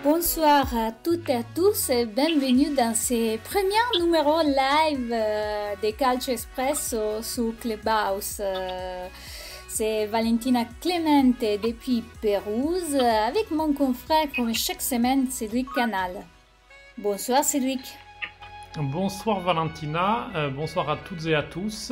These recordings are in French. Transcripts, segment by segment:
Bonsoir à toutes et à tous et bienvenue dans ce premier numéro live de Calcio Espresso sur Clubhouse. C'est Valentina Clemente depuis Pérouse avec mon confrère comme chaque semaine Cédric Canal. Bonsoir Cédric. Bonsoir Valentina, bonsoir à toutes et à tous.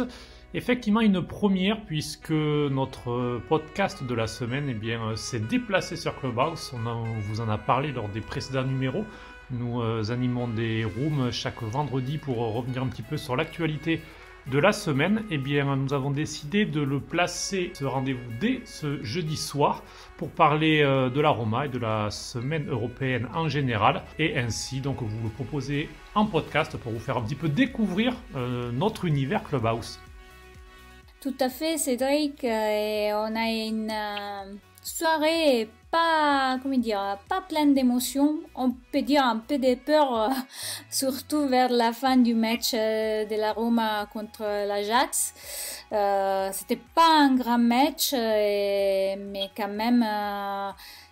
Effectivement une première puisque notre podcast de la semaine s'est déplacé sur Clubhouse. On vous en a parlé lors des précédents numéros. Nous animons des rooms chaque vendredi pour revenir un petit peu sur l'actualité de la semaine. Nous avons décidé de le placer, ce rendez-vous, dès ce jeudi soir pour parler de la Roma et de la semaine européenne en général. Et ainsi, donc, vous le proposez en podcast pour vous faire un petit peu découvrir notre univers Clubhouse. Tout à fait, Cédric. Et on a une soirée pas pleine d'émotions. On peut dire un peu de peur, surtout vers la fin du match de la Roma contre l'Ajax. C'était pas un grand match, mais quand même,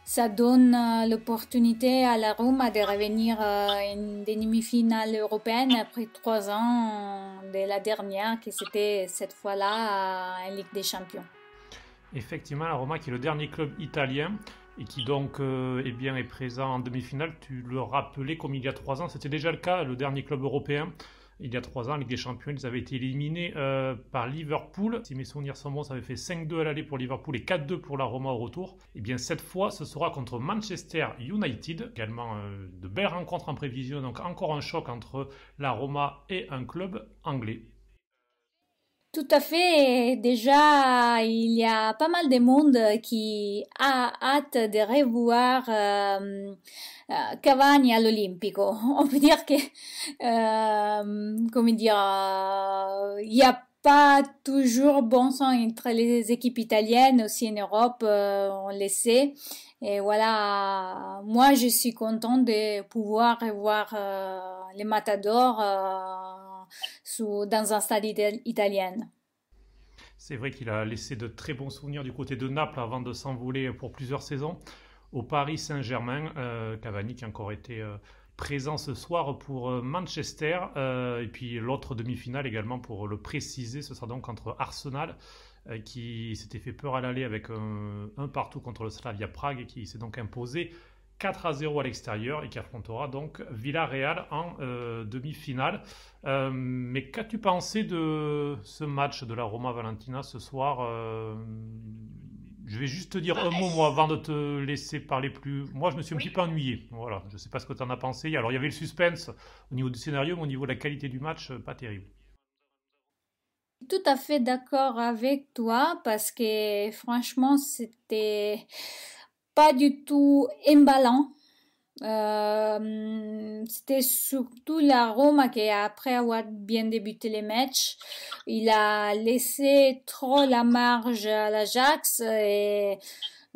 ça donne l'opportunité à la Roma de revenir en demi-finale européenne après 3 ans de la dernière, qui c'était cette fois-là en Ligue des Champions. Effectivement, la Roma qui est le dernier club italien et qui donc est présent en demi-finale. Tu le rappelais, comme il y a 3 ans, c'était déjà le cas, le dernier club européen. Il y a 3 ans, en Ligue des Champions, ils avaient été éliminés par Liverpool. Si mes souvenirs sont bons, ça avait fait 5-2 à l'aller pour Liverpool et 4-2 pour la Roma au retour. Cette fois, ce sera contre Manchester United. Également de belles rencontres en prévision, donc encore un choc entre la Roma et un club anglais. Tout à fait. Déjà, il y a pas mal de monde qui a hâte de revoir Cavani à l'Olimpico. On peut dire que, il n'y a pas toujours bon sens entre les équipes italiennes, aussi en Europe, on le sait. Et voilà, moi je suis contente de pouvoir revoir les Matadors dans un stade italien. C'est vrai qu'il a laissé de très bons souvenirs du côté de Naples avant de s'envoler pour plusieurs saisons au Paris Saint-Germain. Cavani qui a encore été présent ce soir pour Manchester. Et puis l'autre demi-finale également, pour le préciser, ce sera donc entre Arsenal qui s'était fait peur à l'aller avec un partout contre le Slavia Prague et qui s'est donc imposé 4-0 à l'extérieur et qui affrontera donc Villarreal en demi-finale. Mais qu'as-tu pensé de ce match de la Roma, Valentina, ce soir Je vais juste te dire un mot, moi, avant de te laisser parler plus. Moi, je me suis un petit peu ennuyé. Voilà, je ne sais pas ce que tu en as pensé. Alors, il y avait le suspense au niveau du scénario, mais au niveau de la qualité du match, pas terrible. Tout à fait d'accord avec toi parce que franchement, c'était pas du tout emballant. C'était surtout la Roma qui, après avoir bien débuté les matchs, il a laissé trop la marge à l'Ajax et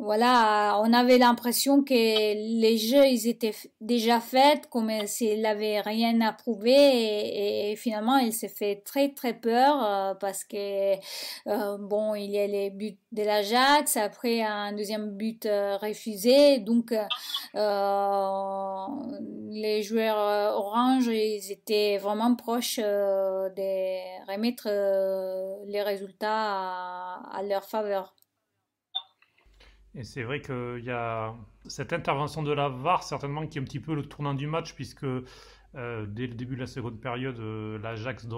voilà, on avait l'impression que les jeux ils étaient déjà faits, comme s'il n'avait rien à prouver et finalement il s'est fait très très peur parce que bon, il y a les buts de l'Ajax, après un deuxième but refusé, donc les joueurs orange ils étaient vraiment proches de remettre les résultats à leur faveur. Et c'est vrai qu'il y a cette intervention de la VAR, certainement, qui est un petit peu le tournant du match, puisque dès le début de la seconde période, l'Ajax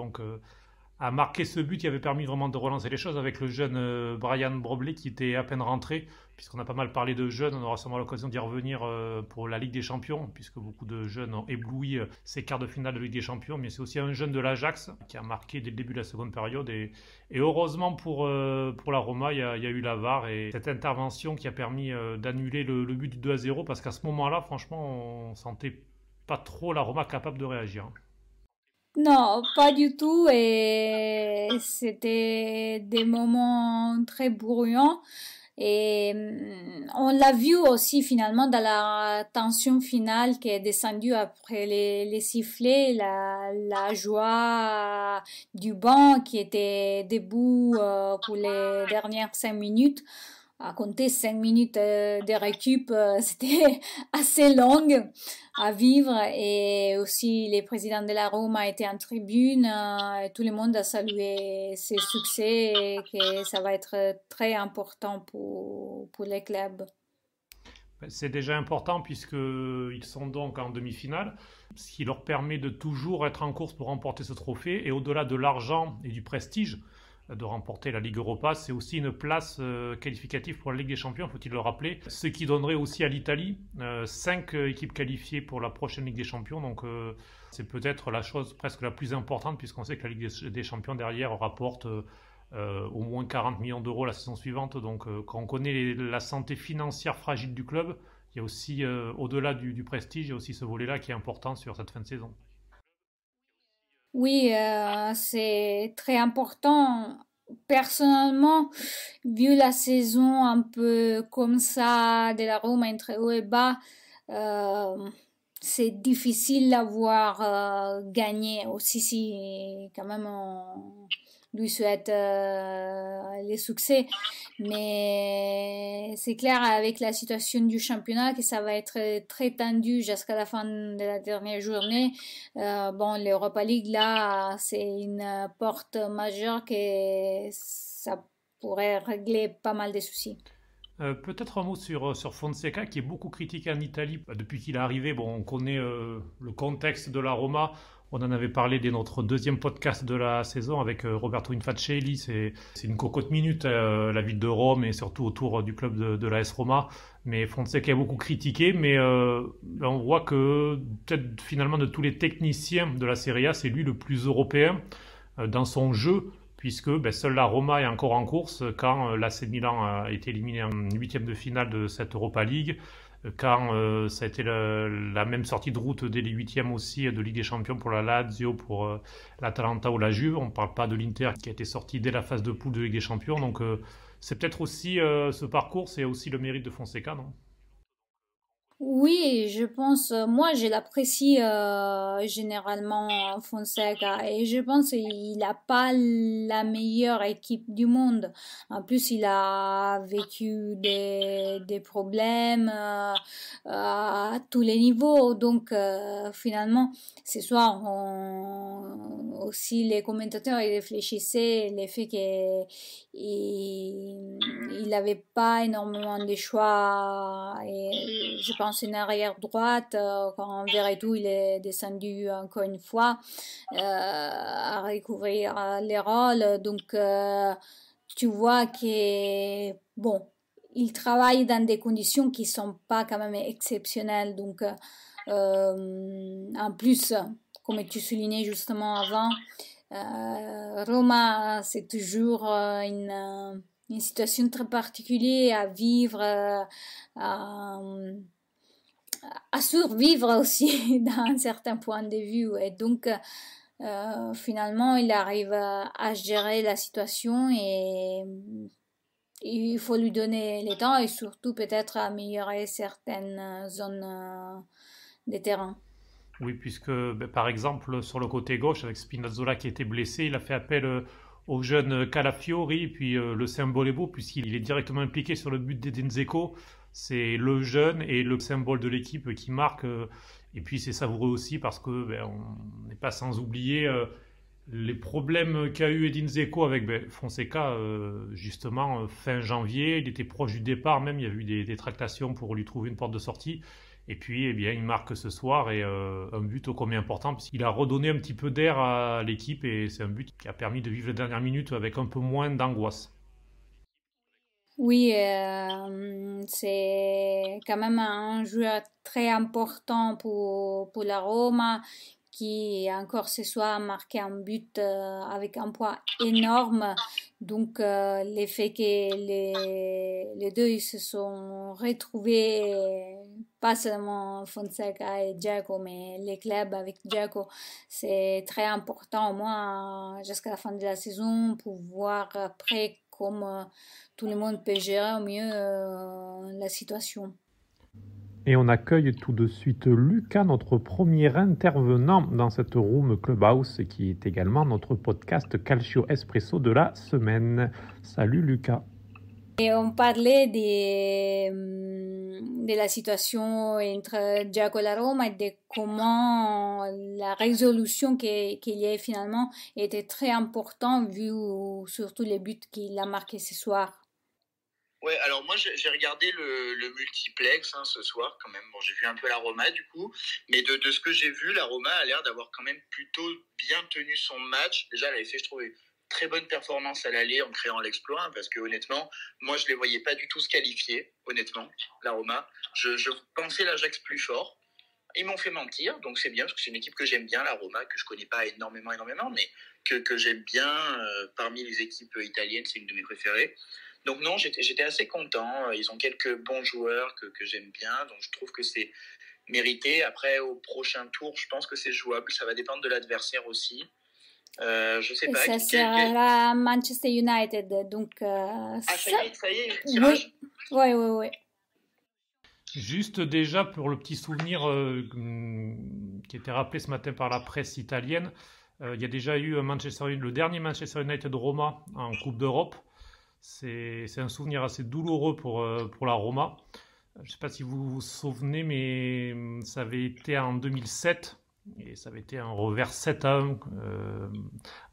a marqué ce but qui avait permis vraiment de relancer les choses avec le jeune Brian Brobley qui était à peine rentré, puisqu'on a pas mal parlé de jeunes, on aura sûrement l'occasion d'y revenir pour la Ligue des Champions, puisque beaucoup de jeunes ont ébloui ces quarts de finale de Ligue des Champions, mais c'est aussi un jeune de l'Ajax qui a marqué dès le début de la seconde période, et heureusement pour la Roma, il y a eu la VAR, et cette intervention qui a permis d'annuler le but du 2-0, parce qu'à ce moment-là, franchement, on sentait pas trop la Roma capable de réagir. Non, pas du tout. Et c'était des moments très bruyants. Et on l'a vu aussi finalement dans la tension finale qui est descendue après les sifflets, la joie du banc qui était debout pour les dernières 5 minutes. à compter 5 minutes de récup, c'était assez long à vivre. Et aussi, le président de la Roma était en tribune. Et tout le monde a salué ses succès et que ça va être très important pour les clubs. C'est déjà important puisqu'ils sont donc en demi-finale, ce qui leur permet de toujours être en course pour remporter ce trophée. Et au-delà de l'argent et du prestige de remporter la Ligue Europa, c'est aussi une place qualificative pour la Ligue des Champions, faut-il le rappeler. Ce qui donnerait aussi à l'Italie 5 équipes qualifiées pour la prochaine Ligue des Champions. Donc c'est peut-être la chose presque la plus importante puisqu'on sait que la Ligue des Champions derrière rapporte au moins 40 millions d'euros la saison suivante. Donc quand on connaît la santé financière fragile du club, il y a aussi, au-delà du prestige, il y a aussi ce volet-là qui est important sur cette fin de saison. Oui, c'est très important. Personnellement, vu la saison un peu comme ça de la Rome entre haut et bas, c'est difficile d'avoir gagné. Aussi, si quand même on lui souhaite les succès. Mais c'est clair avec la situation du championnat que ça va être très tendu jusqu'à la fin de la dernière journée. Bon, l'Europa League, là, c'est une porte majeure que ça pourrait régler pas mal de soucis. Peut-être un mot sur Fonseca qui est beaucoup critiqué en Italie depuis qu'il est arrivé. Bon, on connaît le contexte de la Roma. On en avait parlé dès notre deuxième podcast de la saison avec Roberto Infacelli. C'est une cocotte minute, la ville de Rome et surtout autour du club de l'AS Roma. Mais Fonseca est beaucoup critiqué. Mais on voit que peut-être finalement de tous les techniciens de la Serie A, c'est lui le plus européen dans son jeu, puisque seule la Roma est encore en course quand l'AC Milan a été éliminé en huitième de finale de cette Europa League, quand ça a été la même sortie de route dès les huitièmes aussi de Ligue des Champions pour la Lazio, pour l'Atalanta ou la Juve. On ne parle pas de l'Inter qui a été sorti dès la phase de poule de Ligue des Champions. Donc c'est peut-être aussi ce parcours, c'est aussi le mérite de Fonseca, non? Oui, je pense, moi je l'apprécie généralement Fonseca et je pense qu'il n'a pas la meilleure équipe du monde. En plus, il a vécu des problèmes à tous les niveaux. Donc finalement, ce soir, aussi les commentateurs ils réfléchissaient le fait qu'il n'avait pas énormément de choix et je pense une arrière droite quand Verretou il est descendu encore une fois à recouvrir les rôles donc tu vois que bon il travaille dans des conditions qui sont pas quand même exceptionnelles donc en plus comme tu soulignais justement avant Roma c'est toujours une situation très particulière à vivre, à survivre aussi d'un certain point de vue. Et donc, finalement, il arrive à gérer la situation et il faut lui donner le temps et surtout peut-être améliorer certaines zones de terrain. Oui, puisque par exemple sur le côté gauche avec Spinazzola qui était blessé, il a fait appel au jeune Calafiori, puis le symbole est beau puisqu'il est directement impliqué sur le but d'Edin Dzeko. C'est le jeune et le symbole de l'équipe qui marque. Et puis c'est savoureux aussi parce que on n'est pas sans oublier les problèmes qu'a eu Edin Dzeko avec Fonseca justement fin janvier. Il était proche du départ même, il y a eu des tractations pour lui trouver une porte de sortie. Et puis, eh bien, il marque ce soir et un but ô combien important parce qu'il a redonné un petit peu d'air à l'équipe et c'est un but qui a permis de vivre les dernières minutes avec un peu moins d'angoisse. Oui, c'est quand même un joueur très important pour la Roma qui encore ce soir a marqué un but avec un poids énorme. Donc l'effet que les deux ils se sont retrouvés, pas seulement Fonseca et Dzeko, mais les clubs avec Dzeko, c'est très important au moins jusqu'à la fin de la saison pour voir après comment tout le monde peut gérer au mieux la situation. Et on accueille tout de suite Lucas, notre premier intervenant dans cette Room Clubhouse, qui est également notre podcast Calcio Espresso de la semaine. Salut Lucas. Et on parlait de la situation entre Giacomo et la Roma et de comment la résolution qu'il y a finalement était très importante vu surtout les buts qu'il a marqués ce soir. Ouais, alors moi j'ai regardé le multiplex ce soir quand même. Bon, j'ai vu un peu la Roma du coup, mais de ce que j'ai vu, la Roma a l'air d'avoir quand même plutôt bien tenu son match. Déjà, elle avait fait, je trouve, une très bonne performance à l'aller en créant l'exploit, parce que honnêtement, moi je les voyais pas du tout se qualifier, honnêtement, la Roma. Je pensais l'Ajax plus fort. Ils m'ont fait mentir, donc c'est bien, parce que c'est une équipe que j'aime bien, la Roma, que je connais pas énormément, mais que j'aime bien. Parmi les équipes italiennes, c'est une de mes préférées. Donc non, j'étais assez content. Ils ont quelques bons joueurs que j'aime bien, donc je trouve que c'est mérité. Après, au prochain tour, je pense que c'est jouable. Ça va dépendre de l'adversaire aussi. Je sais pas. Ça sera Manchester United, donc... ça y est, le tirage. Oui. Juste déjà pour le petit souvenir qui était rappelé ce matin par la presse italienne, il y a déjà eu le dernier Manchester United-Roma en Coupe d'Europe. C'est un souvenir assez douloureux pour la Roma. Je ne sais pas si vous vous souvenez, mais ça avait été en 2007 et ça avait été un revers 7-1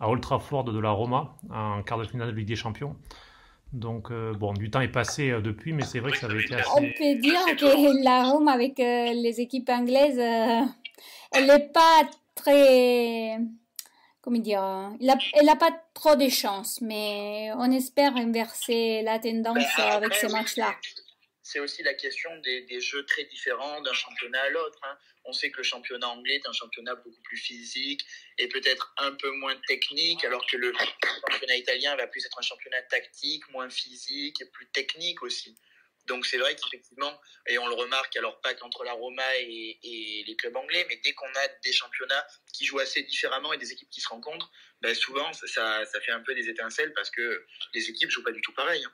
à Old Trafford de la Roma en quart de finale de Ligue des Champions. Donc, bon, du temps est passé depuis, mais c'est vrai que ça avait été assez... On peut dire que la Roma, avec les équipes anglaises, elle n'est pas très... Comment dire, elle n'a pas trop de chance, mais on espère inverser la tendance avec ces matchs-là. C'est aussi la question des jeux très différents d'un championnat à l'autre. On sait que le championnat anglais est un championnat beaucoup plus physique et peut-être un peu moins technique, alors que le championnat italien va plus être un championnat tactique, moins physique et plus technique aussi. Donc c'est vrai qu'effectivement, et on le remarque, alors pas qu'entre la Roma et les clubs anglais, mais dès qu'on a des championnats qui jouent assez différemment et des équipes qui se rencontrent, souvent ça fait un peu des étincelles parce que les équipes jouent pas du tout pareil.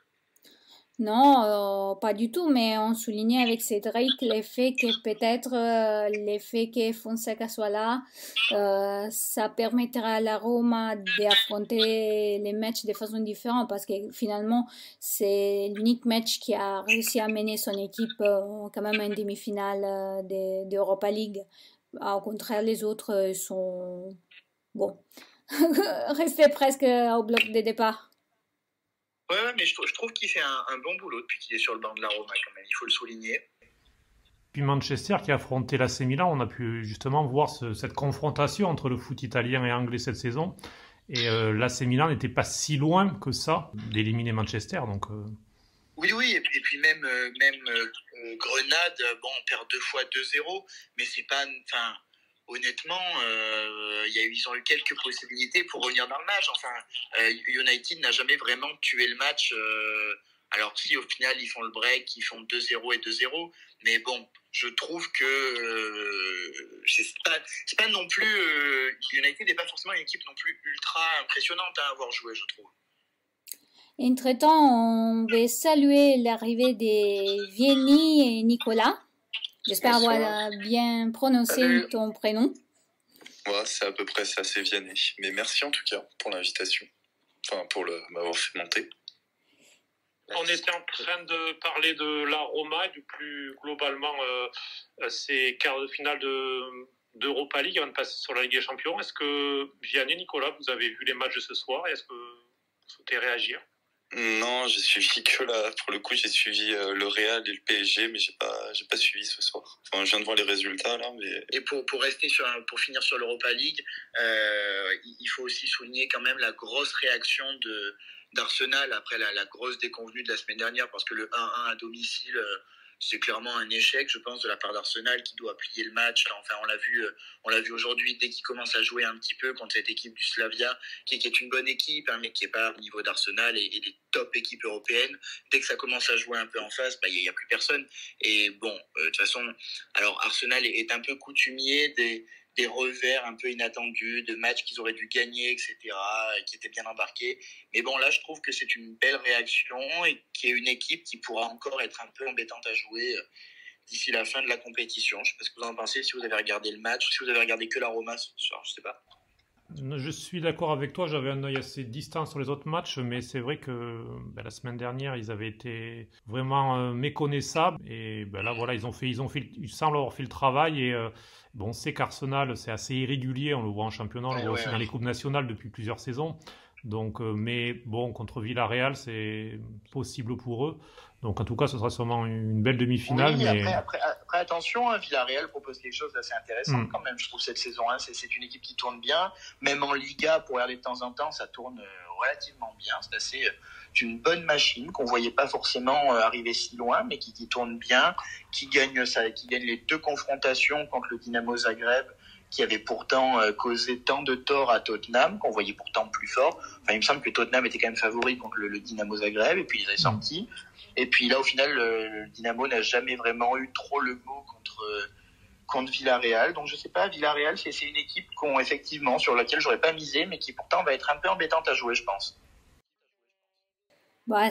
Non, pas du tout, mais on soulignait avec Cédric l'effet que peut-être l'effet que Fonseca soit là, ça permettra à la Roma d'affronter les matchs de façon différente parce que finalement, c'est l'unique match qui a réussi à mener son équipe quand même en demi-finale d'Europa League. Au contraire, les autres sont, bon, restés presque au bloc de départ. Ouais, mais je trouve qu'il fait un bon boulot depuis qu'il est sur le banc de la Roma quand même, il faut le souligner. Puis Manchester qui a affronté l'AC Milan, on a pu justement voir cette confrontation entre le foot italien et anglais cette saison. Et l'AC Milan n'était pas si loin que ça d'éliminer Manchester. Donc, Oui, et puis même Grenade, bon, on perd 2 fois 2-0, mais c'est pas... Enfin, honnêtement, ils ont eu quelques possibilités pour revenir dans le match. Enfin, United n'a jamais vraiment tué le match. Alors si au final ils font le break, ils font 2-0 et 2-0, mais bon, je trouve que c'est pas non plus United n'est pas forcément une équipe non plus ultra impressionnante à avoir joué, je trouve. Entre-temps, on va saluer l'arrivée de Vieni et Nicolas. J'espère avoir bien prononcé ton prénom. Ouais, c'est à peu près ça, c'est Vianney. Mais merci en tout cas pour l'invitation. Enfin, pour m'avoir fait monter. On était en train de parler de la Roma et plus globalement ces quarts de finale d'Europa League avant de passer sur la Ligue des Champions. Est-ce que Vianney, Nicolas, vous avez vu les matchs de ce soir et est-ce que vous souhaitez réagir? Non, j'ai suivi que là. Pour le coup, j'ai suivi le Real et le PSG, mais j'ai pas suivi ce soir. Enfin, je viens de voir les résultats là, mais. Et pour finir sur l'Europa League, il faut aussi souligner quand même la grosse réaction d'Arsenal après la grosse déconvenue de la semaine dernière, parce que le 1-1 à domicile, c'est clairement un échec, je pense, de la part d'Arsenal qui doit plier le match. Enfin, on l'a vu aujourd'hui, dès qu'il commence à jouer un petit peu contre cette équipe du Slavia, qui est une bonne équipe, mais qui n'est pas au niveau d'Arsenal et des top équipes européennes. Dès que ça commence à jouer un peu en face, il n'y a plus personne. Et bon, de toute façon, alors Arsenal est un peu coutumier des revers un peu inattendus, de matchs qu'ils auraient dû gagner, etc., qui étaient bien embarqués. Mais bon, là, je trouve que c'est une belle réaction et qui est une équipe qui pourra encore être un peu embêtante à jouer d'ici la fin de la compétition. Je ne sais pas ce que vous en pensez, si vous avez regardé le match, ou si vous avez regardé que la Roma ce soir, je ne sais pas. Je suis d'accord avec toi, j'avais un œil assez distant sur les autres matchs, mais c'est vrai que la semaine dernière, ils avaient été vraiment méconnaissables. Et là, voilà, ils semblent avoir fait le travail. Et bon, on sait qu'Arsenal, c'est assez irrégulier, on le voit en championnat, on le voit aussi dans les coupes nationales depuis plusieurs saisons. Donc, mais bon, contre Villarreal, c'est possible pour eux. Donc, en tout cas, ce sera sûrement une belle demi-finale. Oui, mais après, attention, hein, Villarreal propose quelque chose d'assez intéressant quand même, je trouve, cette saison. Hein, c'est une équipe qui tourne bien. Même en Liga, pour regarder de temps en temps, ça tourne relativement bien. C'est une bonne machine qu'on voyait pas forcément arriver si loin, mais qui tourne bien, qui gagne les 2 confrontations contre le Dynamo Zagreb, qui avait pourtant causé tant de tort à Tottenham, qu'on voyait pourtant plus fort. Enfin, il me semble que Tottenham était quand même favori contre le Dynamo Zagreb, et puis ils avaient sorti. Et puis là, au final, le Dynamo n'a jamais vraiment eu trop le mot contre Villarreal. Donc je sais pas, Villarreal, c'est une équipe effectivement sur laquelle j'aurais pas misé, mais qui pourtant va être un peu embêtante à jouer, je pense.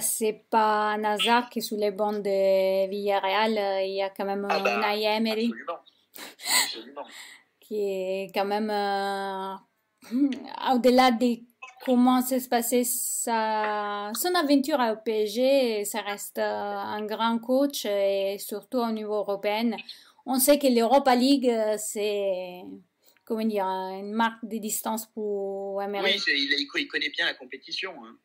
C'est pas un hasard que sous les bancs de Villarreal, il y a quand même Unai Emery. Absolument. Qui est quand même au-delà de comment s'est passé son aventure au PSG, ça reste un grand coach et surtout au niveau européen. On sait que l'Europa League, c'est comment dire, une marque de distance pour Emery. Oui, il connaît bien la compétition. Hein.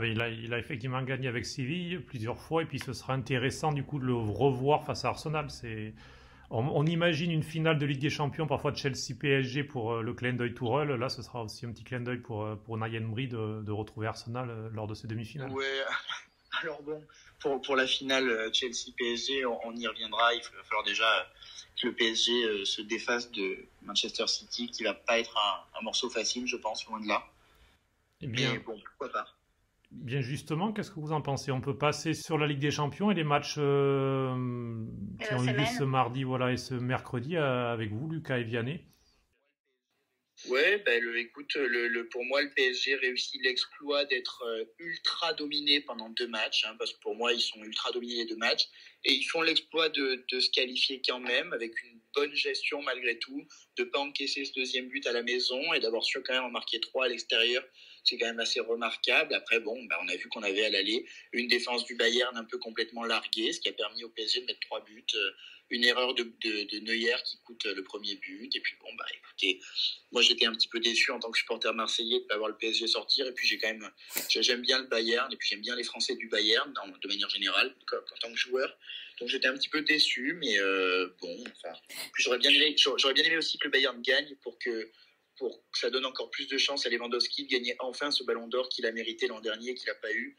Il a effectivement gagné avec Séville plusieurs fois et puis ce sera intéressant du coup de le revoir face à Arsenal. On imagine une finale de Ligue des Champions, parfois de Chelsea-PSG pour le clin d'œil Tourelle. Là, ce sera aussi un petit clin d'œil pour Unai Emery de retrouver Arsenal lors de ces demi-finales. Ouais, alors bon, pour la finale Chelsea-PSG, on y reviendra. Il va falloir déjà que le PSG se défasse de Manchester City, qui va pas être un morceau facile, je pense, loin de là. Mais bon, pourquoi pas. Bien justement, qu'est-ce que vous en pensez? On peut passer sur la Ligue des Champions et les matchs qui ont eu lieu ce mardi et ce mercredi avec vous, Lucas et Vianney. Ouais, écoute, pour moi, le PSG réussit l'exploit d'être ultra dominé pendant 2 matchs, hein, parce que pour moi, ils sont ultra dominés les 2 matchs, et ils font l'exploit de se qualifier quand même, avec une bonne gestion malgré tout, de pas encaisser ce 2e but à la maison, et d'avoir su quand même en marquer 3 à l'extérieur. C'est quand même assez remarquable. Après, bon, on a vu qu'on avait à l'aller une défense du Bayern un peu complètement larguée, ce qui a permis au PSG de mettre 3 buts. Une erreur de Neuer qui coûte le premier but. Et puis, bon, écoutez, moi, j'étais un petit peu déçu en tant que supporter marseillais de ne pas voir le PSG sortir. Et puis, j'aime bien le Bayern. Et puis, j'aime bien les Français du Bayern, de manière générale, en tant que joueur. Donc, j'étais un petit peu déçu. Mais puis j'aurais bien aimé aussi que le Bayern gagne pour que ça donne encore plus de chance à Lewandowski de gagner enfin ce ballon d'or qu'il a mérité l'an dernier et qu'il n'a pas eu.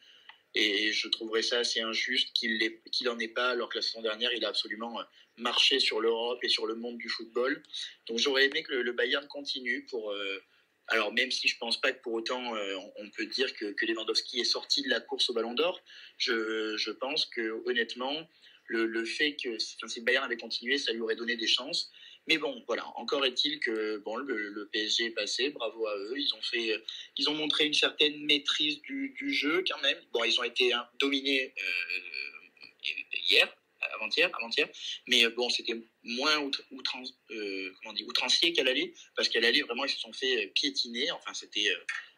Et je trouverais ça assez injuste qu'il n'en ait pas, alors que la saison dernière, il a absolument marché sur l'Europe et sur le monde du football. Donc j'aurais aimé que le Bayern continue alors même si je ne pense pas que pour autant on peut dire que Lewandowski est sorti de la course au ballon d'or, je pense que honnêtement, le fait que si le Bayern avait continué, ça lui aurait donné des chances. Mais bon, voilà, encore est-il que le PSG est passé, bravo à eux. Ils ont montré une certaine maîtrise du jeu quand même. Bon, ils ont été dominés avant-hier, mais bon, c'était moins outrancier qu'à l'aller, parce qu'à l'aller, vraiment, ils se sont fait piétiner. Enfin, c'était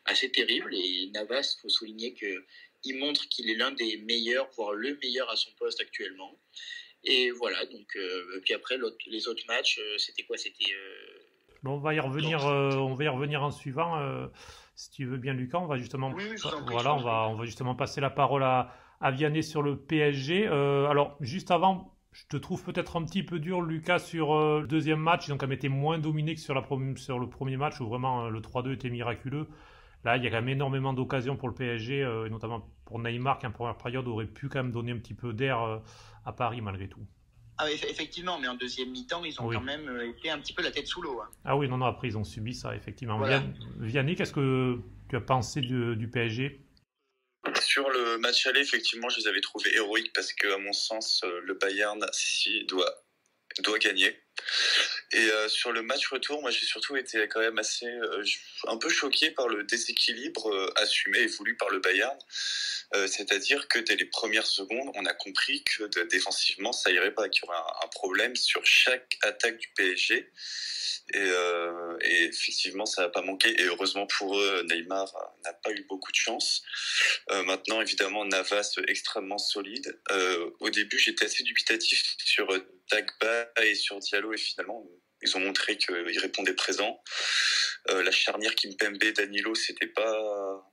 assez terrible. Et Navas, il faut souligner qu'il montre qu'il est l'un des meilleurs, voire le meilleur à son poste actuellement. Et voilà, donc puis après les autres matchs, c'était quoi? Bon, on va y revenir en suivant. Si tu veux bien, Lucas, on va justement on va justement passer la parole à Vianney sur le PSG. Alors juste avant, je te trouve peut-être un petit peu dur, Lucas, sur le 2e match. Ils ont quand même été moins dominés que sur le premier match où vraiment le 3-2 était miraculeux. Là, il y a quand même énormément d'occasions pour le PSG, et notamment pour Neymar, qui en première période aurait pu quand même donner un petit peu d'air à Paris malgré tout. Ah, effectivement, mais en 2e mi-temps, ils ont quand même été un petit peu la tête sous l'eau. Hein. Ah oui, non, après, ils ont subi ça, effectivement. Voilà. Vianney, qu'est-ce que tu as pensé du PSG? Sur le match aller, effectivement, je les avais trouvés héroïques parce que, à mon sens, le Bayern doit gagner. Et sur le match retour, moi j'ai surtout été quand même assez un peu choqué par le déséquilibre assumé et voulu par le Bayern. C'est-à-dire que dès les premières secondes, on a compris que défensivement, ça irait pas, qu'il y aurait un problème sur chaque attaque du PSG. Et effectivement, ça n'a pas manqué. Et heureusement pour eux, Neymar n'a pas eu beaucoup de chance. Maintenant, évidemment, Navas extrêmement solide. Au début, j'étais assez dubitatif sur Dagba et sur Diallo, et finalement, ils ont montré qu'ils répondaient présent. La charnière Kimpembe-Danilo, c'était pas...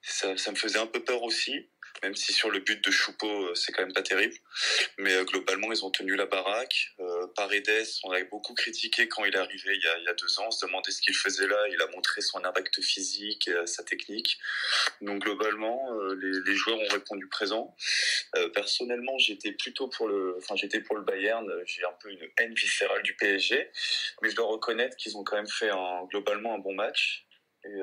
Ça me faisait un peu peur aussi, même si sur le but de Choupo, c'est quand même pas terrible. Mais globalement, ils ont tenu la baraque. Paredes, on l'a beaucoup critiqué quand il est arrivé il y a 2 ans. On se demandait ce qu'il faisait là. Il a montré son impact physique et sa technique. Donc globalement, les joueurs ont répondu présent. Personnellement, j'étais pour le Bayern. J'ai un peu une haine viscérale du PSG. Mais je dois reconnaître qu'ils ont quand même fait globalement un bon match. Et...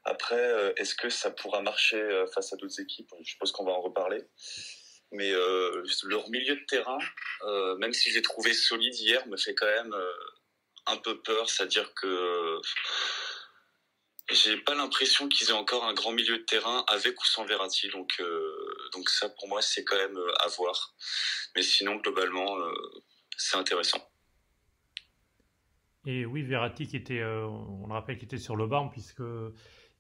Après, est-ce que ça pourra marcher face à d'autres équipes ? Je suppose qu'on va en reparler. Mais leur milieu de terrain, même si je l'ai trouvé solide hier, me fait quand même un peu peur. C'est-à-dire que j'ai pas l'impression qu'ils aient encore un grand milieu de terrain avec ou sans Verratti. Donc ça, pour moi, c'est quand même à voir. Mais sinon, globalement, c'est intéressant. Et oui, Verratti qui était, on le rappelle, qui était sur le banc puisque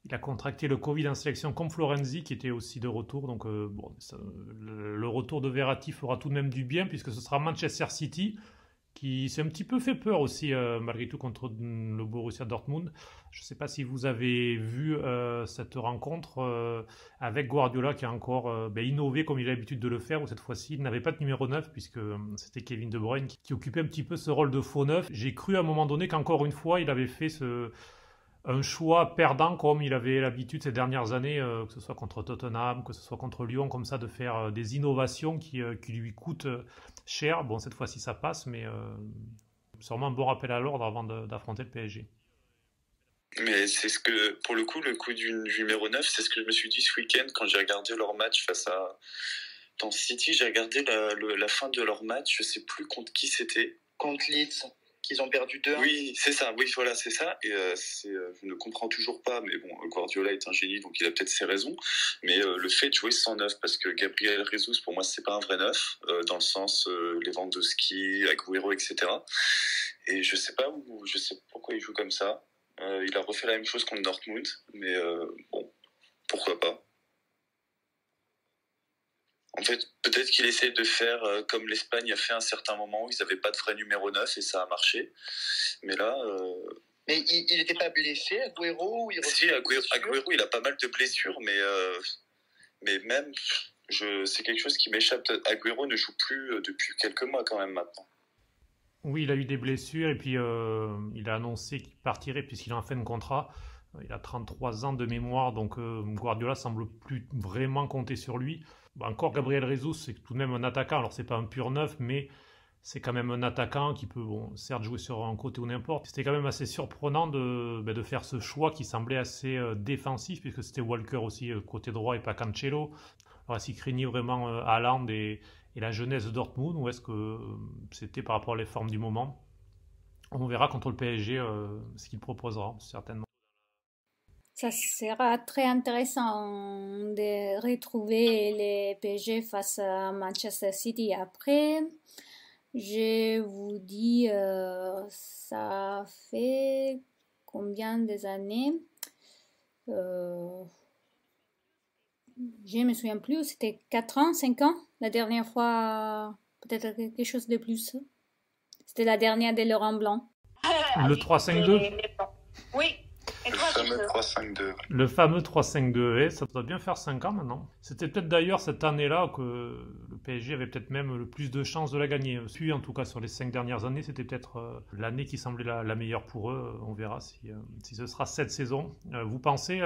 il a contracté le Covid en sélection comme Florenzi qui était aussi de retour. Donc le retour de Verratti fera tout de même du bien puisque ce sera Manchester City qui s'est un petit peu fait peur aussi malgré tout contre le Borussia Dortmund. Je ne sais pas si vous avez vu cette rencontre avec Guardiola qui a encore innové comme il a l'habitude de le faire, où cette fois-ci il n'avait pas de numéro 9 puisque c'était Kevin De Bruyne qui occupait un petit peu ce rôle de faux neuf. J'ai cru à un moment donné qu'encore une fois il avait fait un choix perdant comme il avait l'habitude ces dernières années, que ce soit contre Tottenham, que ce soit contre Lyon, comme ça, de faire des innovations qui lui coûtent cher. Bon, cette fois-ci, ça passe, mais sûrement un bon rappel à l'ordre avant d'affronter le PSG. Mais c'est ce que, pour le coup du numéro 9, c'est ce que je me suis dit ce week-end quand j'ai regardé leur match face à City. J'ai regardé la fin de leur match, je sais plus contre qui c'était. Contre Leeds. Qu'ils ont perdu 2-1. Oui, c'est ça. Oui, voilà, c'est ça. Et je ne comprends toujours pas, mais bon, Guardiola est un génie, donc il a peut-être ses raisons. Mais le fait de jouer sans neuf, parce que Gabriel Jesus, pour moi, c'est pas un vrai neuf, dans le sens Lewandowski, Agüero, etc. Et je sais pourquoi il joue comme ça. Il a refait la même chose contre Dortmund, mais bon, pourquoi pas. En fait, peut-être qu'il essaie de faire comme l'Espagne a fait à un certain moment où ils n'avaient pas de vrai numéro 9 et ça a marché. Mais là... Mais il n'était pas blessé, Agüero? Si, Agüero, il a pas mal de blessures, mais même, c'est quelque chose qui m'échappe. Agüero ne joue plus depuis quelques mois quand même maintenant. Oui, il a eu des blessures et puis il a annoncé qu'il partirait puisqu'il est en fin de contrat. Il a 33 ans de mémoire, donc Guardiola semble plus vraiment compter sur lui. Encore Gabriel Jesus, c'est tout de même un attaquant. Alors c'est pas un pur neuf, mais c'est quand même un attaquant qui peut, certes jouer sur un côté ou n'importe. C'était quand même assez surprenant de faire ce choix qui semblait assez défensif, puisque c'était Walker aussi côté droit et pas Cancelo. Alors est-ce qu'il craignait vraiment Haaland et la jeunesse de Dortmund, ou est-ce que c'était par rapport à les formes du moment? On verra contre le PSG ce qu'il proposera, certainement. Ça sera très intéressant de retrouver les PSG face à Manchester City. Après, je vous dis, ça fait combien d'années? Je ne me souviens plus, c'était 4 ans, 5 ans? La dernière fois, peut-être quelque chose de plus. C'était la dernière de Laurent Blanc. Le 3-5-2? Oui. Le fameux 3-5-2. Le fameux 3-5-2, ça doit bien faire 5 ans maintenant. C'était peut-être d'ailleurs cette année-là que le PSG avait peut-être même le plus de chances de la gagner. Puis en tout cas sur les 5 dernières années, c'était peut-être l'année qui semblait la meilleure pour eux. On verra si ce sera cette saison. Vous pensez,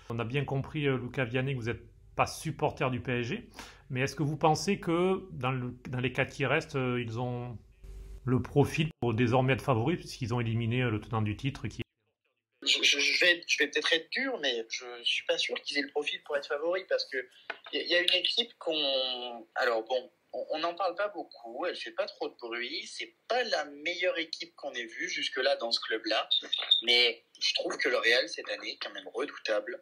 on a bien compris Luca Vianney, que vous n'êtes pas supporter du PSG, mais est-ce que vous pensez que dans les 4 qui restent, ils ont le profil pour désormais être favoris puisqu'ils ont éliminé le tenant du titre qui... Je vais peut-être être dur, mais je suis pas sûr qu'ils aient le profil pour être favoris parce que il y a une équipe alors bon, on n'en parle pas beaucoup, elle fait pas trop de bruit, c'est pas la meilleure équipe qu'on ait vue jusque-là dans ce club-là, mais je trouve que le Real cette année est quand même redoutable.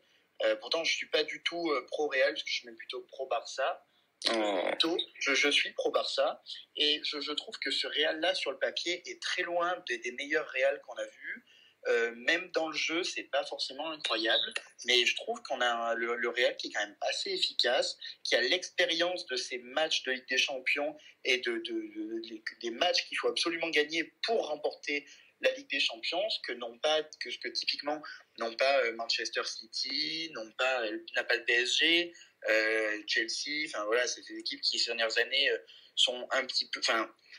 Pourtant, je suis pas du tout pro-Real, parce que je suis même plutôt pro-Barça. Je suis pro-Barça, et je trouve que ce Real-là, sur le papier, est très loin des meilleurs Real qu'on a vus. Même dans le jeu, c'est pas forcément incroyable, mais je trouve qu'on a le Real qui est quand même assez efficace, qui a l'expérience de ces matchs de Ligue des Champions et des matchs qu'il faut absolument gagner pour remporter la Ligue des Champions, que typiquement n'ont pas Manchester City, n'a pas le PSG, Chelsea. Enfin voilà, c'est des équipes qui ces dernières années sont un petit peu,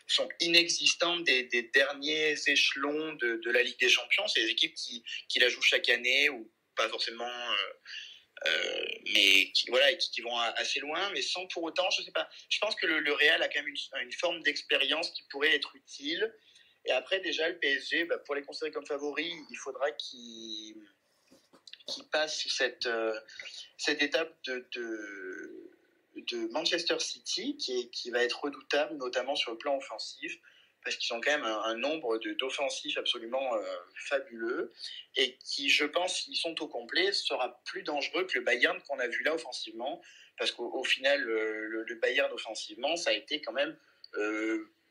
sont inexistantes des derniers échelons de la Ligue des Champions. C'est des équipes qui la jouent chaque année, ou pas forcément, mais qui vont assez loin, mais sans pour autant, je sais pas. Je pense que le Real a quand même une forme d'expérience qui pourrait être utile. Et après, déjà, le PSG, pour les considérer comme favoris, il faudra qu'ils passent cette étape de Manchester City, qui va être redoutable, notamment sur le plan offensif, parce qu'ils ont quand même un nombre d'offensifs absolument fabuleux, et qui, je pense, s'ils sont au complet, sera plus dangereux que le Bayern qu'on a vu là offensivement, parce qu'au final, le Bayern offensivement, ça a été quand même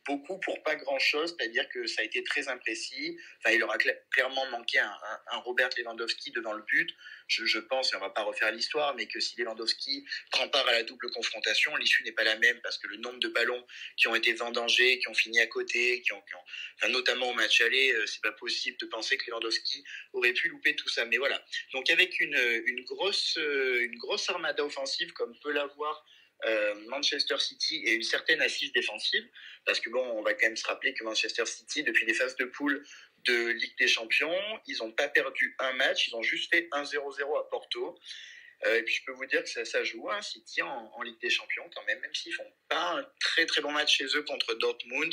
beaucoup pour pas grand-chose, c'est-à-dire que ça a été très imprécis. Enfin, il aura clairement manqué un Robert Lewandowski devant le but. Je pense, et on va pas refaire l'histoire, mais que si Lewandowski prend part à la double confrontation, l'issue n'est pas la même, parce que le nombre de ballons qui ont été vendangés, qui ont fini à côté, notamment au match aller, c'est pas possible de penser que Lewandowski aurait pu louper tout ça. Mais voilà. Donc avec une grosse armada offensive, comme peut l'avoir Manchester City, et une certaine assise défensive, parce que on va quand même se rappeler que Manchester City, depuis les phases de poule de Ligue des Champions, ils n'ont pas perdu un match, ils ont juste fait 1-0-0 à Porto. Et puis je peux vous dire que ça joue, City en Ligue des Champions quand même s'ils font pas un très très bon match chez eux contre Dortmund,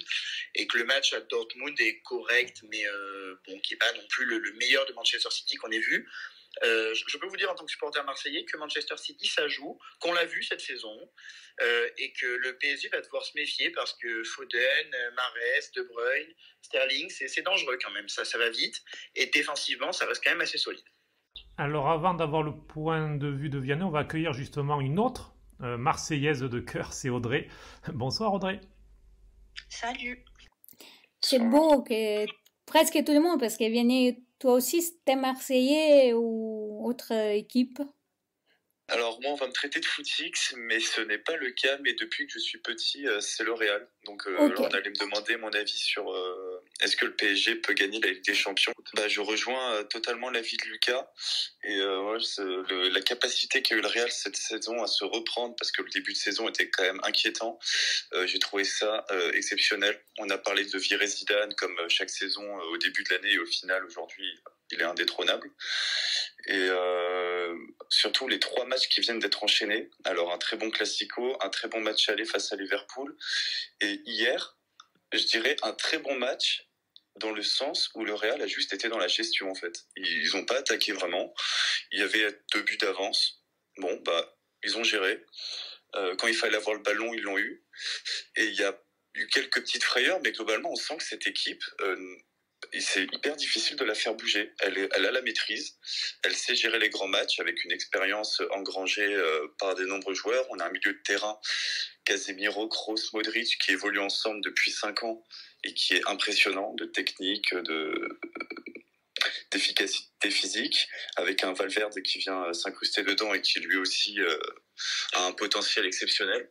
et que le match à Dortmund est correct, mais qui n'est pas non plus le meilleur de Manchester City qu'on ait vu. Je peux vous dire en tant que supporter marseillais que Manchester City, ça joue, qu'on l'a vu cette saison, et que le PSG va devoir se méfier, parce que Foden, Mahrez, De Bruyne, Sterling, c'est dangereux quand même, ça va vite, et défensivement ça reste quand même assez solide. Alors avant d'avoir le point de vue de Vianney, on va accueillir justement une autre Marseillaise de cœur, c'est Audrey. Bonsoir Audrey. Salut. C'est beau que presque tout le monde, parce que Vianney, toi aussi, t'es Marseillais ou autre équipe? Alors moi, on va me traiter de footix, mais ce n'est pas le cas. Mais depuis que je suis petit, c'est le Real. Donc Okay. alors, on allait me demander mon avis sur est-ce que le PSG peut gagner la Ligue des Champions. Je rejoins totalement l'avis de Lucas. Et la capacité qu'a eu le Real cette saison à se reprendre, parce que le début de saison était quand même inquiétant. J'ai trouvé ça exceptionnel. On a parlé de virer Zidane comme chaque saison au début de l'année, et au final, aujourd'hui, il est indétrônable. Et surtout les 3 matchs qui viennent d'être enchaînés. Alors un très bon Classico, un très bon match aller face à Liverpool, et hier, je dirais un très bon match dans le sens où le Real a juste été dans la gestion en fait. Ils n'ont pas attaqué vraiment. Il y avait 2 buts d'avance. Ils ont géré. Quand il fallait avoir le ballon, ils l'ont eu. Et il y a eu quelques petites frayeurs, mais globalement, on sent que cette équipe, c'est hyper difficile de la faire bouger. Elle a la maîtrise. Elle sait gérer les grands matchs avec une expérience engrangée par de nombreux joueurs. On a un milieu de terrain, Casemiro, Kroos, Modric, qui évoluent ensemble depuis 5 ans et qui est impressionnant de technique, d'efficacité physique, avec un Valverde qui vient s'incruster dedans et qui lui aussi a un potentiel exceptionnel.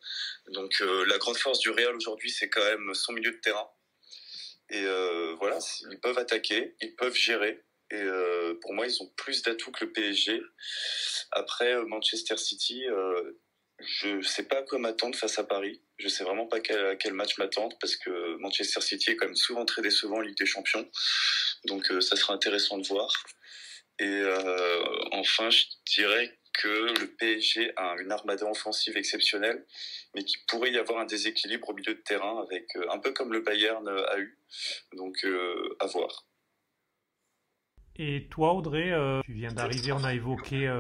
Donc la grande force du Real aujourd'hui, c'est quand même son milieu de terrain. Et ils peuvent attaquer, ils peuvent gérer. Et pour moi, ils ont plus d'atouts que le PSG. Après, Manchester City, je sais pas à quoi m'attendre face à Paris. Je sais vraiment pas à quel match m'attendre, parce que Manchester City est quand même souvent très décevant en Ligue des Champions. Donc ça sera intéressant de voir. Et enfin, je dirais que le PSG a une armada offensive exceptionnelle, mais qu'il pourrait y avoir un déséquilibre au milieu de terrain, avec un peu comme le Bayern a eu. Donc à voir. Et toi Audrey, tu viens d'arriver, on a évoqué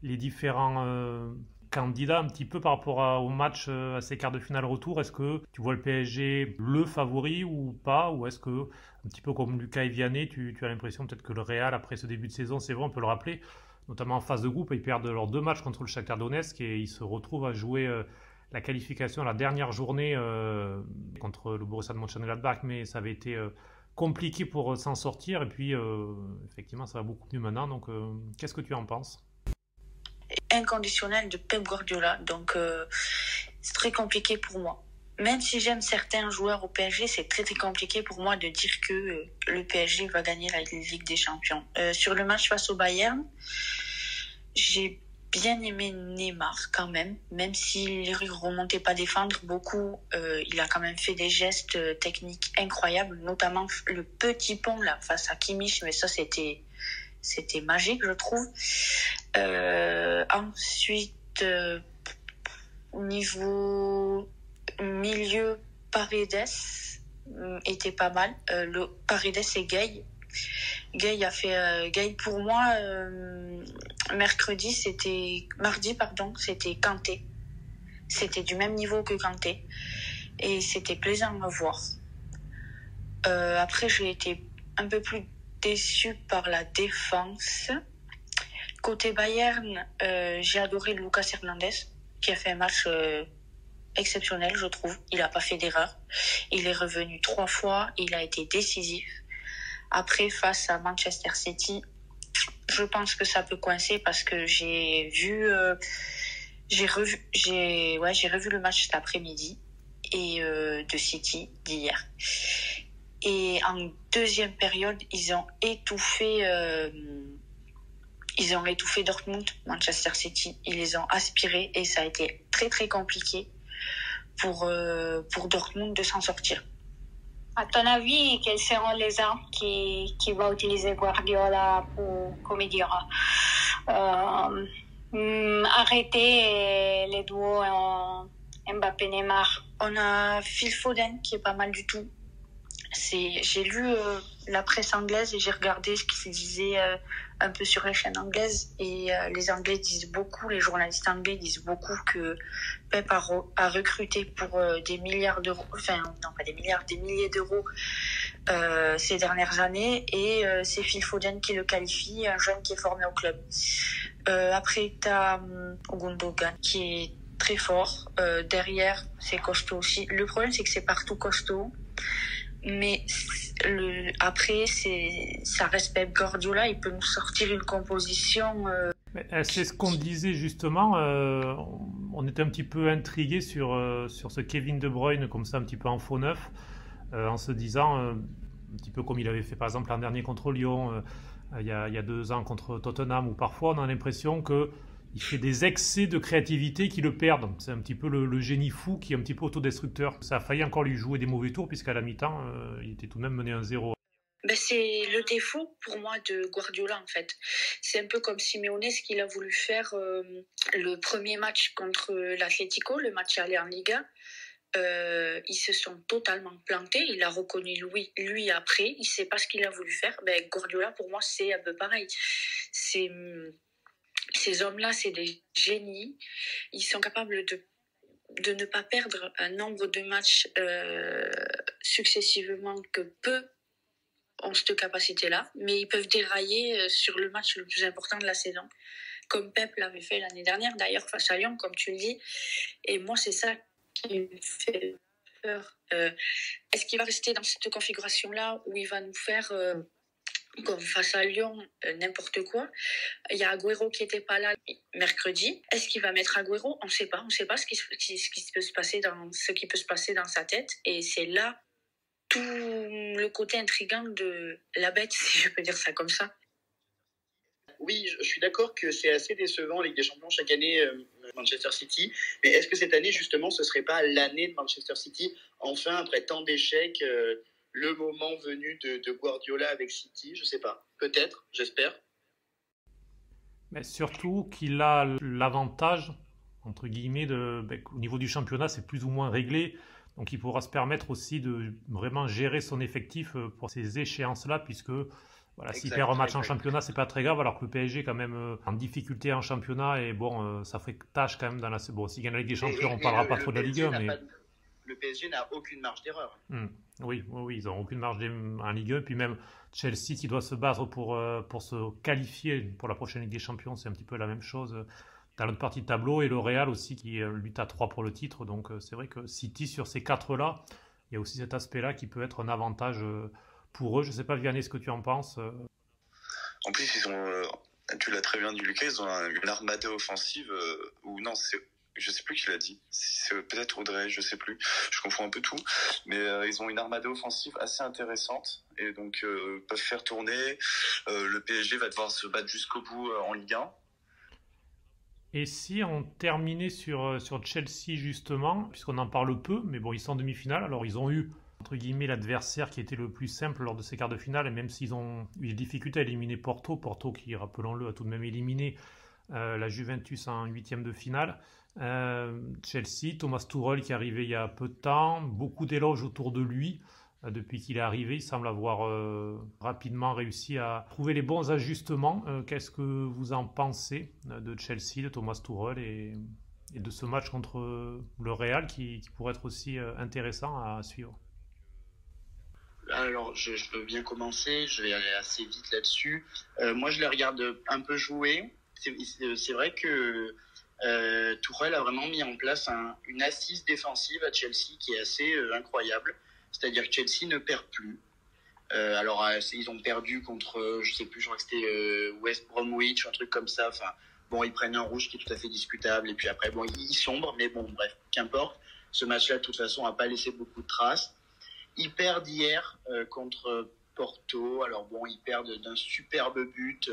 les différents candidat un petit peu par rapport au match, à ces quarts de finale retour. Est-ce que tu vois le PSG le favori ou pas, ou est-ce que, un petit peu comme Lucas et Vianney, tu as l'impression peut-être que le Real, après ce début de saison, c'est vrai, on peut le rappeler, notamment en phase de groupe. Ils perdent leurs 2 matchs contre le Shakhtar Donetsk et ils se retrouvent à jouer la qualification à la dernière journée contre le Borussia de Mönchengladbach, mais ça avait été compliqué pour s'en sortir. Et puis, effectivement, ça va beaucoup mieux maintenant. Donc, qu'est-ce que tu en penses? Inconditionnel de Pep Guardiola, donc c'est très compliqué pour moi. Même si j'aime certains joueurs au PSG, c'est très très compliqué pour moi de dire que le PSG va gagner la Ligue des Champions. Sur le match face au Bayern, j'ai bien aimé Neymar quand même s'il ne remontait pas défendre beaucoup, il a quand même fait des gestes techniques incroyables, notamment le petit pont là face à Kimmich, mais ça c'était magique, je trouve. Ensuite, niveau milieu, Paredes était pas mal. Le Paredes et Gay. Gay pour moi, mardi, c'était Kanté. C'était du même niveau que Kanté. Et c'était plaisant à voir. Après, j'ai été un peu plus déçue par la défense. Côté Bayern, j'ai adoré Lucas Hernandez, qui a fait un match exceptionnel, je trouve. Il n'a pas fait d'erreur. Il est revenu 3 fois. Il a été décisif. Après, face à Manchester City, je pense que ça peut coincer parce que j'ai revu le match cet après-midi et de City d'hier. Et en deuxième période, ils ont étouffé Dortmund, Manchester City. Ils les ont aspirés et ça a été très très compliqué pour Dortmund de s'en sortir. À ton avis, quelles seront les armes qui va utiliser Guardiola pour, arrêter les duos Mbappé-Neymar? On a Phil Foden qui est pas mal du tout. J'ai lu la presse anglaise et j'ai regardé ce qui se disait un peu sur les chaînes anglaises et les Anglais disent beaucoup, les journalistes anglais disent beaucoup que Pep a recruté pour des milliards d'euros, enfin non pas des milliards, des milliers d'euros ces dernières années et c'est Phil Foden qui le qualifie, un jeune qui est formé au club. Après t'as Gundogan qui est très fort, derrière c'est costaud aussi. Le problème c'est que c'est partout costaud. Mais après, ça reste Pep Guardiola, il peut nous sortir une composition. C'est ce qu'on disait justement. On était un petit peu intrigué sur ce Kevin De Bruyne, comme ça, un petit peu en faux neuf, en se disant, un petit peu comme il avait fait par exemple l'an dernier contre Lyon, il y a 2 ans contre Tottenham, où parfois on a l'impression que il fait des excès de créativité qui le perdent. C'est un petit peu le génie fou qui est un petit peu autodestructeur. Ça a failli encore lui jouer des mauvais tours, puisqu'à la mi-temps, il était tout de même mené 1-0. C'est le défaut pour moi de Guardiola en fait. C'est un peu comme Simeone, ce qu'il a voulu faire le premier match contre l'Atlético, le match aller en Liga. Ils se sont totalement plantés. Il a reconnu lui après. Il ne sait pas ce qu'il a voulu faire. Guardiola, pour moi, c'est un peu pareil. Ces hommes-là, c'est des génies. Ils sont capables de ne pas perdre un nombre de matchs successivement que peu ont cette capacité-là, mais ils peuvent dérailler sur le match le plus important de la saison, comme Pep l'avait fait l'année dernière, d'ailleurs face à Lyon, comme tu le dis. Et moi, c'est ça qui me fait peur. Est-ce qu'il va rester dans cette configuration-là où il va nous faire... comme face à Lyon, n'importe quoi. Il y a Agüero qui n'était pas là mercredi. Est-ce qu'il va mettre Agüero? On ne sait pas. On ne sait pas ce qui peut se passer dans sa tête. Et c'est là tout le côté intriguant de la bête, si je peux dire ça comme ça. Oui, je suis d'accord que c'est assez décevant en Ligue des Champions chaque année Manchester City. Mais est-ce que cette année, justement, ce ne serait pas l'année de Manchester City? Enfin, après tant d'échecs, le moment venu de Guardiola avec City, je ne sais pas. Peut-être, j'espère. Mais surtout qu'il a l'avantage, entre guillemets, au niveau du championnat, c'est plus ou moins réglé. Donc il pourra se permettre aussi de vraiment gérer son effectif pour ces échéances-là, puisque voilà, s'il perd un match en championnat, c'est pas très grave, alors que le PSG est quand même en difficulté en championnat, et bon, ça fait tâche quand même dans la... Bon, s'il gagne la Ligue des Champions, on ne parlera pas trop de la Ligue 1, mais... le PSG n'a aucune marge d'erreur. Oui, ils n'ont aucune marge en Ligue 1. Puis même Chelsea qui doit se battre pour se qualifier pour la prochaine Ligue des Champions, c'est un petit peu la même chose dans l'autre partie de tableau. Et le Real aussi qui lutte à 3 pour le titre. Donc c'est vrai que City, sur ces 4-là, il y a aussi cet aspect-là qui peut être un avantage pour eux. Je ne sais pas, Vianney, ce que tu en penses. En plus, tu l'as très bien dit, Lucas, ils ont une armada offensive, ou non, je sais plus qui l'a dit. C'est peut-être Audrey, je sais plus. Je confonds un peu tout. Mais ils ont une armada offensive assez intéressante. Et donc, peuvent faire tourner. Le PSG va devoir se battre jusqu'au bout en Ligue 1. Et si on terminait sur Chelsea, justement, puisqu'on en parle peu, mais bon, ils sont en demi-finale. Alors, ils ont eu, entre guillemets, l'adversaire qui était le plus simple lors de ces quarts de finale. Et même s'ils ont eu des difficultés à éliminer Porto qui, rappelons-le, a tout de même éliminé la Juventus en 8e de finale. Chelsea, Thomas Tuchel qui est arrivé il y a peu de temps, beaucoup d'éloges autour de lui. Depuis qu'il est arrivé, il semble avoir rapidement réussi à trouver les bons ajustements. Qu'est-ce que vous en pensez de Chelsea, de Thomas Tuchel et de ce match contre le Real qui pourrait être aussi intéressant à suivre? Alors, je peux bien commencer, je vais aller assez vite là-dessus. Moi, je les regarde un peu jouer. C'est vrai que Tuchel a vraiment mis en place une assise défensive à Chelsea qui est assez incroyable. C'est-à-dire que Chelsea ne perd plus. Alors, ils ont perdu contre, je sais plus, je crois que c'était West Bromwich, un truc comme ça. Enfin, bon, ils prennent un rouge qui est tout à fait discutable. Et puis après, bon, ils sombrent, mais bon, bref, qu'importe. Ce match-là, de toute façon, n'a pas laissé beaucoup de traces. Ils perdent hier contre Porto. Alors bon, ils perdent d'un superbe but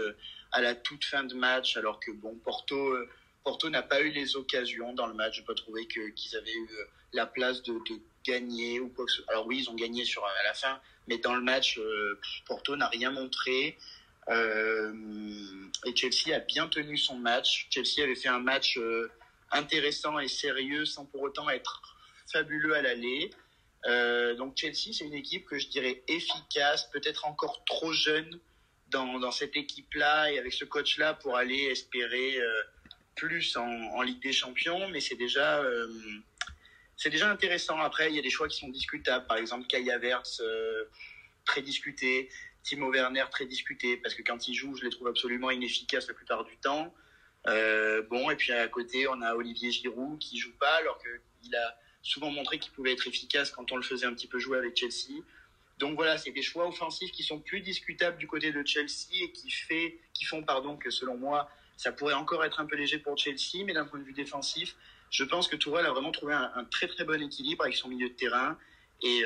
à la toute fin de match, alors que bon, Porto n'a pas eu les occasions dans le match. Je n'ai pas trouvé qu'ils avaient eu la place de gagner ou quoi que ce soit. Alors oui, ils ont gagné à la fin, mais dans le match, Porto n'a rien montré. Et Chelsea a bien tenu son match. Chelsea avait fait un match intéressant et sérieux sans pour autant être fabuleux à l'aller. Donc Chelsea, c'est une équipe que je dirais efficace, peut-être encore trop jeune dans cette équipe-là et avec ce coach-là pour aller espérer plus en Ligue des Champions, mais c'est déjà intéressant. Après, il y a des choix qui sont discutables. Par exemple, Kai Havertz, très discuté. Timo Werner, très discuté, parce que quand il joue, je les trouve absolument inefficaces la plupart du temps. Et puis à côté, on a Olivier Giroud qui joue pas, alors qu'il a souvent montré qu'il pouvait être efficace quand on le faisait un petit peu jouer avec Chelsea. Donc voilà, c'est des choix offensifs qui sont plus discutables du côté de Chelsea et qui font que selon moi, ça pourrait encore être un peu léger pour Chelsea, mais d'un point de vue défensif, je pense que Tuchel a vraiment trouvé un très très bon équilibre avec son milieu de terrain et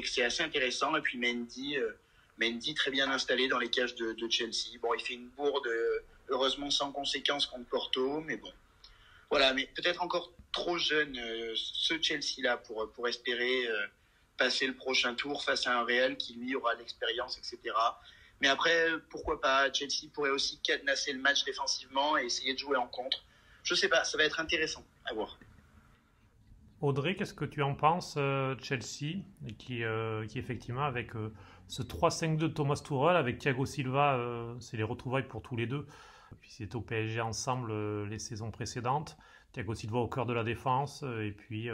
que c'est assez intéressant. Et puis Mendy très bien installé dans les cages de Chelsea. Bon, il fait une bourde, heureusement sans conséquence contre Porto, mais bon. Voilà, mais peut-être encore trop jeune ce Chelsea-là pour espérer passer le prochain tour face à un Real qui, lui, aura l'expérience, etc. Mais après, pourquoi pas, Chelsea pourrait aussi cadenasser le match défensivement et essayer de jouer en contre. Je sais pas, ça va être intéressant à voir. Audrey, qu'est-ce que tu en penses, Chelsea, qui effectivement, avec ce 3-5-2 de Thomas Tuchel, avec Thiago Silva, c'est les retrouvailles pour tous les deux. Puis c'est au PSG ensemble les saisons précédentes. Thiago Silva au cœur de la défense. Et puis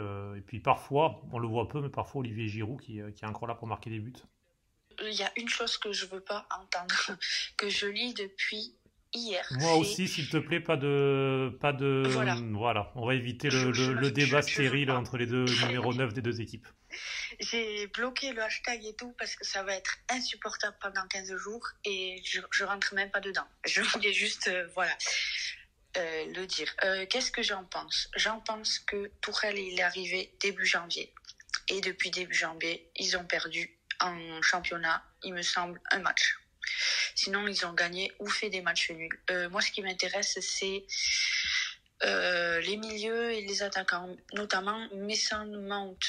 parfois, on le voit peu, mais parfois Olivier Giroud qui est encore là pour marquer des buts. Il y a une chose que je veux pas entendre, que je lis depuis hier. Moi aussi, s'il te plaît, pas de... Voilà, on va éviter le débat stérile entre les deux numéros 9 des deux équipes. J'ai bloqué le hashtag et tout parce que ça va être insupportable pendant 15 jours et je rentre même pas dedans. Je voulais juste, le dire. Qu'est-ce que j'en pense ? J'en pense que Tuchel, il est arrivé début janvier. Et depuis début janvier, ils ont perdu en championnat, il me semble, un match. Sinon, ils ont gagné ou fait des matchs nuls. Moi, ce qui m'intéresse, c'est les milieux et les attaquants, notamment Mason Mount.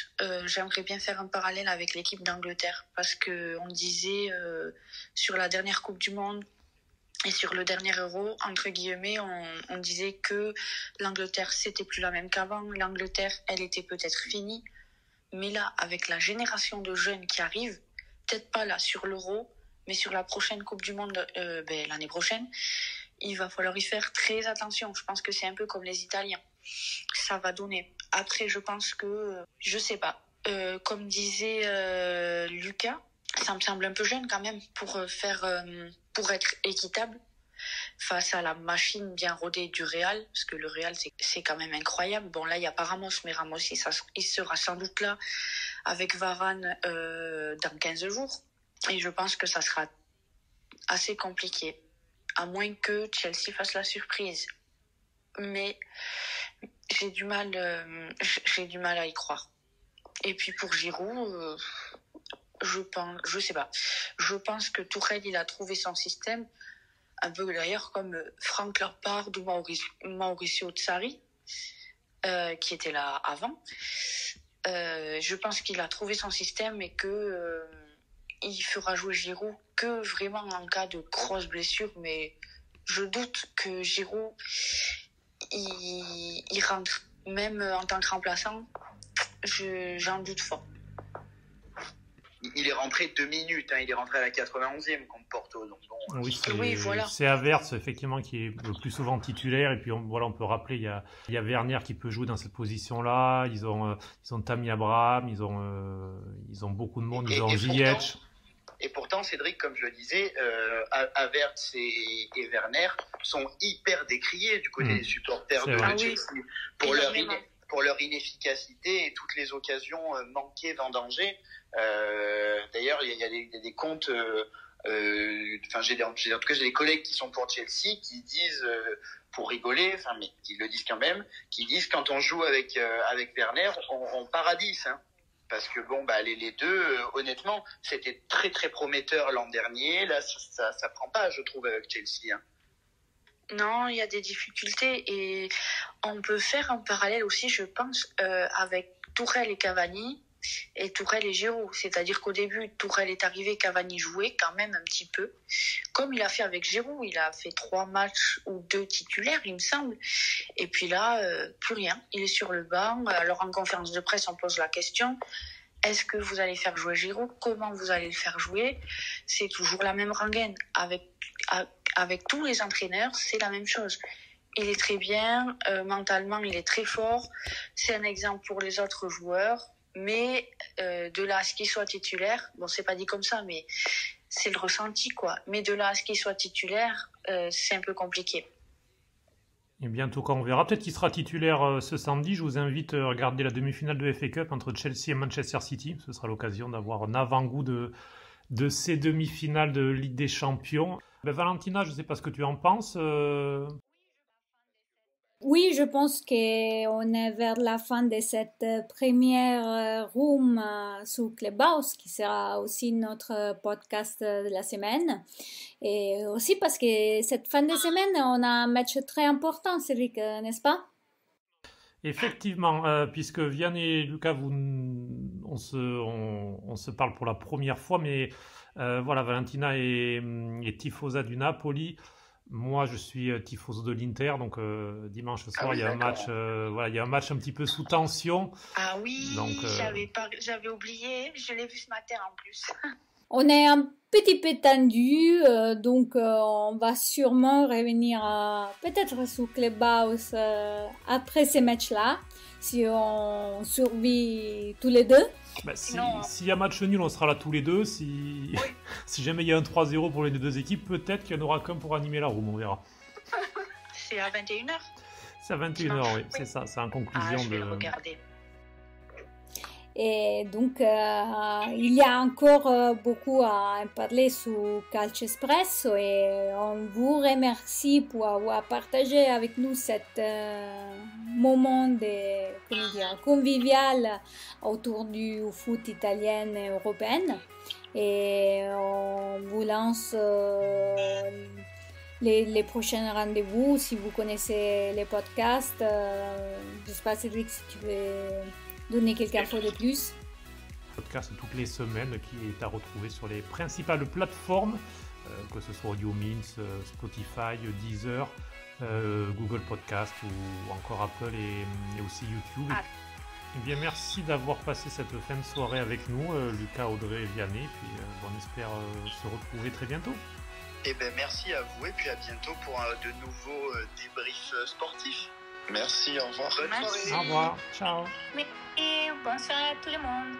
J'aimerais bien faire un parallèle avec l'équipe d'Angleterre parce qu'on disait sur la dernière Coupe du Monde et sur le dernier Euro, entre guillemets, on disait que l'Angleterre, c'était plus la même qu'avant. L'Angleterre, elle était peut-être finie. Mais là, avec la génération de jeunes qui arrivent, peut-être pas là sur l'Euro, mais sur la prochaine Coupe du Monde l'année prochaine, il va falloir y faire très attention. Je pense que c'est un peu comme les Italiens. Ça va donner Après, je pense que, je sais pas, comme disait Lucas, ça me semble un peu jeune quand même pour être équitable face à la machine bien rodée du Real, parce que le Real c'est quand même incroyable. Bon là il y a pas Ramos, mais Ramos il sera sans doute là avec Varane dans 15 jours, et je pense que ça sera assez compliqué, à moins que Chelsea fasse la surprise. Mais j'ai du mal à y croire. Et puis pour Giroud, je sais pas. Je pense que Tuchel, il a trouvé son système, un peu d'ailleurs comme Frank Lampard ou Mauricio Sarri, qui était là avant. Je pense qu'il a trouvé son système et que il fera jouer Giroud que vraiment en cas de grosse blessure. Mais je doute que Giroud il rentre, même en tant que remplaçant. J'en doute fort. Il est rentré 2 minutes, il est rentré à la 91e contre Porto. Donc bon, oui, voilà. C'est Havertz effectivement qui est le plus souvent titulaire, et puis on peut rappeler il y a Werner qui peut jouer dans cette position-là. Ils ont Tammy Abraham, ils ont beaucoup de monde, ils ont Ziyech. Et pourtant, Cédric, comme je le disais, Havertz et Werner sont hyper décriés du côté des supporters de Chelsea pour leur inefficacité et toutes les occasions manquées, vendangées. D'ailleurs, il y a des comptes. J'ai des collègues qui sont pour Chelsea qui disent, pour rigoler, mais ils le disent quand même, qui disent quand on joue avec Werner, on paradise. Parce que les deux, honnêtement, c'était très très prometteur l'an dernier. Là, ça prend pas, je trouve, avec Chelsea. Non, il y a des difficultés, et on peut faire un parallèle aussi, je pense, avec Tuchel et Cavani et Tuchel et Giroud. C'est-à-dire qu'au début, Tuchel est arrivé, Cavani jouait quand même un petit peu, comme il a fait avec Giroud. Il a fait 3 matchs ou 2 titulaires, il me semble. Et puis là, plus rien. Il est sur le banc. Alors en conférence de presse, on pose la question: est-ce que vous allez faire jouer Giroud? Comment vous allez le faire jouer? C'est toujours la même rengaine. Avec tous les entraîneurs, c'est la même chose. Il est très bien, mentalement, il est très fort. C'est un exemple pour les autres joueurs. Mais de là à ce qu'il soit titulaire, bon, c'est pas dit comme ça, mais c'est le ressenti, quoi. Mais de là à ce qu'il soit titulaire, c'est un peu compliqué. Et bientôt, quand on verra, peut-être qu'il sera titulaire ce samedi. Je vous invite à regarder la demi-finale de FA Cup entre Chelsea et Manchester City. Ce sera l'occasion d'avoir un avant-goût de ces demi-finales de Ligue des Champions. Valentina, je ne sais pas ce que tu en penses. Oui, je pense qu'on est vers la fin de cette première room sur Clubhouse, qui sera aussi notre podcast de la semaine. Et aussi parce que cette fin de semaine, on a un match très important, Cédric, n'est-ce pas? Effectivement, puisque Vianney et Lucas, on se parle pour la première fois, mais voilà, Valentina est tifosa du Napoli. Moi, je suis tifoso de l'Inter, donc dimanche soir, il y a un match, il y a un match un petit peu sous tension. Ah oui, donc, j'avais oublié, je l'ai vu ce matin en plus. On est un petit peu tendu, donc on va sûrement revenir peut-être sous Clubhouse après ces matchs-là, si on survit tous les deux. S'il y a match nul, on sera là tous les deux. Si jamais il y a un 3-0 pour les deux équipes, peut-être qu'il n'y en aura qu'un pour animer la room, on verra. C'est à 21h. C'est à 21h, oui, c'est ça, c'est en conclusion je vais le regarder. Et donc, il y a encore beaucoup à parler sur Calcio Espresso, et on vous remercie pour avoir partagé avec nous cet moment convivial autour du foot italien et européen. Et on vous lance les prochains rendez-vous. Si vous connaissez les podcasts, je ne sais pas, Cédric, si tu veux donner quelques infos de plus. Podcast toutes les semaines qui est à retrouver sur les principales plateformes, que ce soit AudioMins, Spotify, Deezer, Google Podcast ou encore Apple et aussi YouTube. Eh bien, merci d'avoir passé cette fin de soirée avec nous, Lucas, Audrey et Vianney. Puis on espère se retrouver très bientôt. Eh bien, merci à vous et puis à bientôt pour de nouveaux débriefs sportifs. Merci, au revoir. Bonne soirée. Au revoir. Ciao. Et bonsoir à tout le monde.